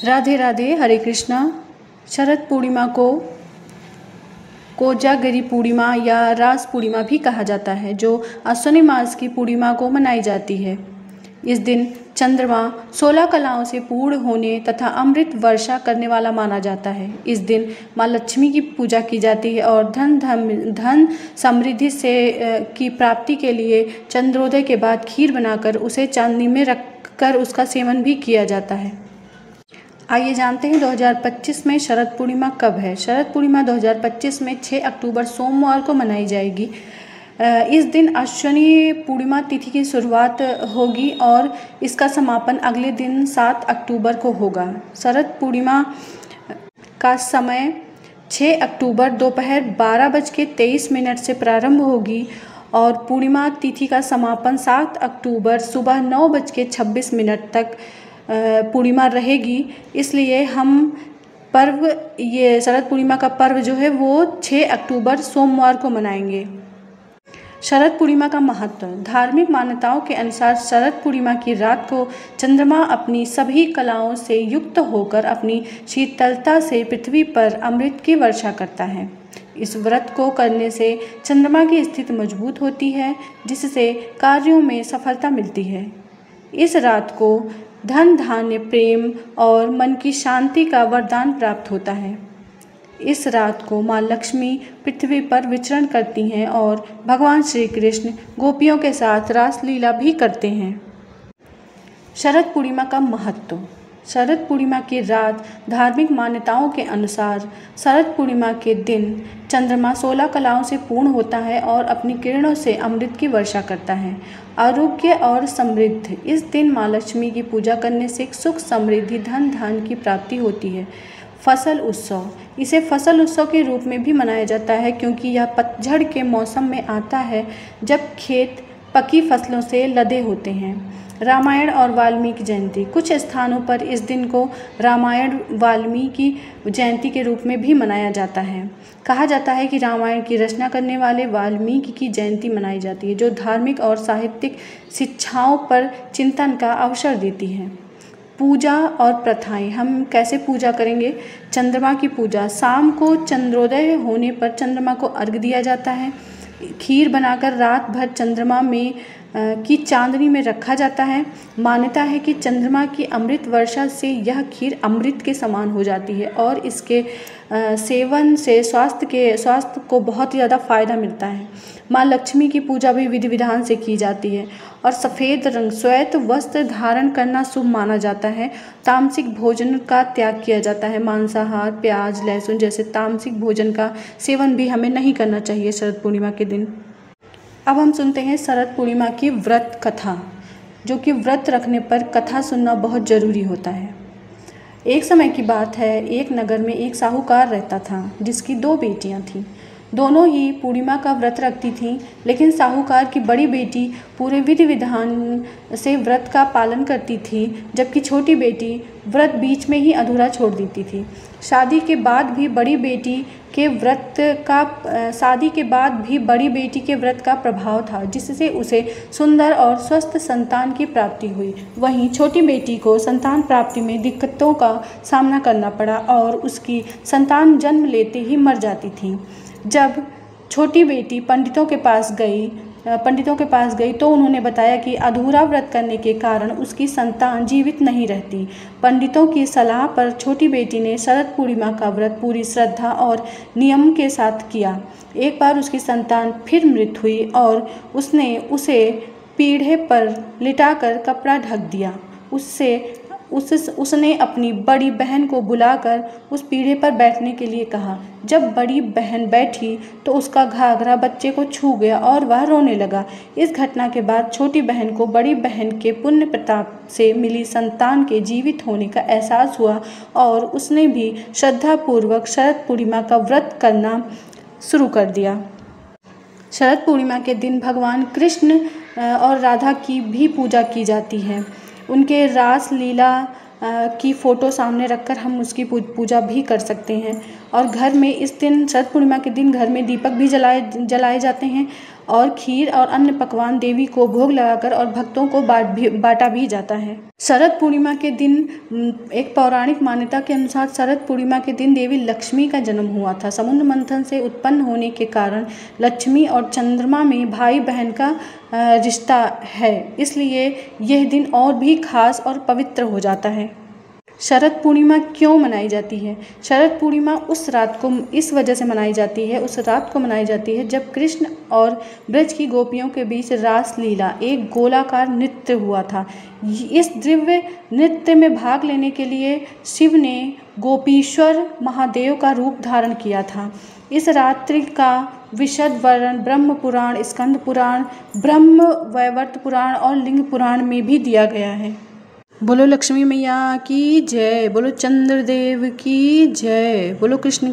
राधे राधे, हरे कृष्णा। शरद पूर्णिमा को कोजागरी पूर्णिमा या रास पूर्णिमा भी कहा जाता है, जो अश्विनी मास की पूर्णिमा को मनाई जाती है। इस दिन चंद्रमा 16 कलाओं से पूर्ण होने तथा अमृत वर्षा करने वाला माना जाता है। इस दिन माँ लक्ष्मी की पूजा की जाती है और धन समृद्धि से की प्राप्ति के लिए चंद्रोदय के बाद खीर बनाकर उसे चांदनी में रखकर उसका सेवन भी किया जाता है। आइए जानते हैं 2025 में शरद पूर्णिमा कब है। शरद पूर्णिमा 2025 में 6 अक्टूबर सोमवार को मनाई जाएगी। इस दिन अश्विनी पूर्णिमा तिथि की शुरुआत होगी और इसका समापन अगले दिन 7 अक्टूबर को होगा। शरद पूर्णिमा का समय 6 अक्टूबर दोपहर 12:23 से प्रारंभ होगी और पूर्णिमा तिथि का समापन 7 अक्टूबर सुबह 9:26 तक पूर्णिमा रहेगी। इसलिए हम ये शरद पूर्णिमा का पर्व जो है वो 6 अक्टूबर सोमवार को मनाएंगे। शरद पूर्णिमा का महत्व। धार्मिक मान्यताओं के अनुसार शरद पूर्णिमा की रात को चंद्रमा अपनी सभी कलाओं से युक्त होकर अपनी शीतलता से पृथ्वी पर अमृत की वर्षा करता है। इस व्रत को करने से चंद्रमा की स्थिति मजबूत होती है, जिससे कार्यों में सफलता मिलती है। इस रात को धन धान्य प्रेम और मन की शांति का वरदान प्राप्त होता है। इस रात को माँ लक्ष्मी पृथ्वी पर विचरण करती हैं और भगवान श्री कृष्ण गोपियों के साथ रासलीला भी करते हैं। शरद पूर्णिमा का महत्व। शरद पूर्णिमा की रात धार्मिक मान्यताओं के अनुसार शरद पूर्णिमा के दिन चंद्रमा 16 कलाओं से पूर्ण होता है और अपनी किरणों से अमृत की वर्षा करता है। आरोग्य और समृद्धि। इस दिन माँ लक्ष्मी की पूजा करने से सुख समृद्धि धन धान की प्राप्ति होती है। फसल उत्सव। इसे फसल उत्सव के रूप में भी मनाया जाता है, क्योंकि यह पतझड़ के मौसम में आता है जब खेत पकी फसलों से लदे होते हैं। रामायण और वाल्मीकि जयंती। कुछ स्थानों पर इस दिन को रामायण वाल्मीकि जयंती के रूप में भी मनाया जाता है। कहा जाता है कि रामायण की रचना करने वाले वाल्मीकि की जयंती मनाई जाती है, जो धार्मिक और साहित्यिक शिक्षाओं पर चिंतन का अवसर देती है। पूजा और प्रथाएं। हम कैसे पूजा करेंगे। चंद्रमा की पूजा। शाम को चंद्रोदय होने पर चंद्रमा को अर्घ्य दिया जाता है। खीर बनाकर रात भर चंद्रमा में की चांदनी में रखा जाता है। मान्यता है कि चंद्रमा की अमृत वर्षा से यह खीर अमृत के समान हो जाती है और इसके सेवन से स्वास्थ्य को बहुत ही ज़्यादा फायदा मिलता है। माँ लक्ष्मी की पूजा भी विधि विधान से की जाती है और सफ़ेद रंग श्वेत वस्त्र धारण करना शुभ माना जाता है। तामसिक भोजन का त्याग किया जाता है। मांसाहार प्याज लहसुन जैसे तामसिक भोजन का सेवन भी हमें नहीं करना चाहिए शरद पूर्णिमा के दिन। अब हम सुनते हैं शरद पूर्णिमा की व्रत कथा, जो कि व्रत रखने पर कथा सुनना बहुत ज़रूरी होता है। एक समय की बात है, एक नगर में एक साहूकार रहता था, जिसकी 2 बेटियां थीं। दोनों ही पूर्णिमा का व्रत रखती थीं, लेकिन साहूकार की बड़ी बेटी पूरे विधि विधान से व्रत का पालन करती थी, जबकि छोटी बेटी व्रत बीच में ही अधूरा छोड़ देती थी। शादी के बाद भी बड़ी बेटी के व्रत का प्रभाव था, जिससे उसे सुंदर और स्वस्थ संतान की प्राप्ति हुई। वहीं छोटी बेटी को संतान प्राप्ति में दिक्कतों का सामना करना पड़ा और उसकी संतान जन्म लेते ही मर जाती थी। जब छोटी बेटी पंडितों के पास गई तो उन्होंने बताया कि अधूरा व्रत करने के कारण उसकी संतान जीवित नहीं रहती। पंडितों की सलाह पर छोटी बेटी ने शरद पूर्णिमा का व्रत पूरी श्रद्धा और नियम के साथ किया। एक बार उसकी संतान फिर मृत हुई और उसने उसे पीढ़े पर लिटाकर कपड़ा ढक दिया। उसने अपनी बड़ी बहन को बुलाकर उस पीढ़े पर बैठने के लिए कहा। जब बड़ी बहन बैठी तो उसका घाघरा बच्चे को छू गया और वह रोने लगा। इस घटना के बाद छोटी बहन को बड़ी बहन के पुण्य प्रताप से मिली संतान के जीवित होने का एहसास हुआ और उसने भी श्रद्धापूर्वक शरद पूर्णिमा का व्रत करना शुरू कर दिया। शरद पूर्णिमा के दिन भगवान कृष्ण और राधा की भी पूजा की जाती है। उनके रास लीला की फ़ोटो सामने रखकर हम उसकी पूजा भी कर सकते हैं। और घर में इस दिन शरद पूर्णिमा के दिन घर में दीपक भी जलाए जाते हैं और खीर और अन्य पकवान देवी को भोग लगाकर और भक्तों को बांटा भी जाता है। शरद पूर्णिमा के दिन एक पौराणिक मान्यता के अनुसार शरद पूर्णिमा के दिन देवी लक्ष्मी का जन्म हुआ था। समुद्र मंथन से उत्पन्न होने के कारण लक्ष्मी और चंद्रमा में भाई बहन का रिश्ता है, इसलिए यह दिन और भी खास और पवित्र हो जाता है। शरद पूर्णिमा क्यों मनाई जाती है? शरद पूर्णिमा उस रात को इस वजह से मनाई जाती है, उस रात को मनाई जाती है जब कृष्ण और ब्रज की गोपियों के बीच रास लीला एक गोलाकार नृत्य हुआ था। इस दिव्य नृत्य में भाग लेने के लिए शिव ने गोपीश्वर महादेव का रूप धारण किया था। इस रात्रि का विशद वर्णन ब्रह्म पुराण, स्कंद पुराण, ब्रह्म वैवर्त पुराण और लिंग पुराण में भी दिया गया है। बोलो लक्ष्मी मैया की जय, बोलो चंद्रदेव की जय, बोलो कृष्ण